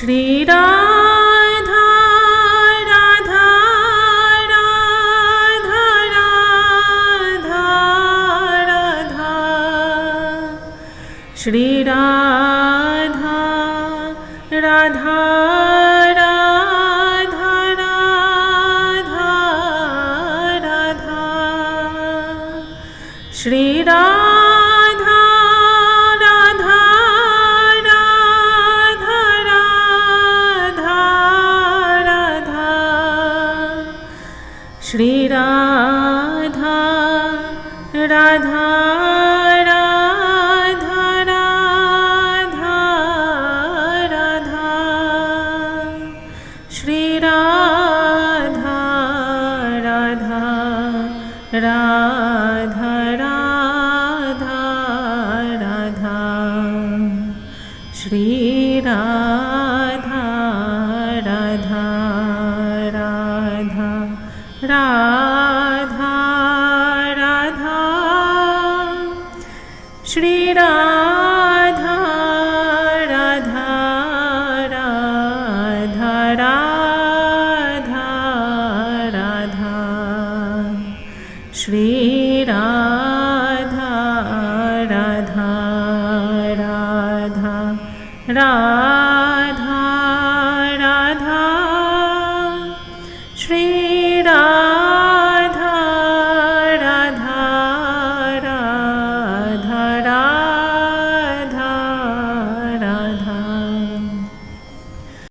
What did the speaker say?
Shri Radha Radha Radha Radha Radha Shri Radha Radha Radha Radha Radha Shri Radha Radha Radha Radha Radha Shri Radha Radha Radha Radha Radha Shri Radha Radha Radha Radha Radha Shri Radha Radha Radha Radha Radha Shri Radha Radha Radha Radha Radha Shri Radha Radha Radha Radha Radha Shri Radha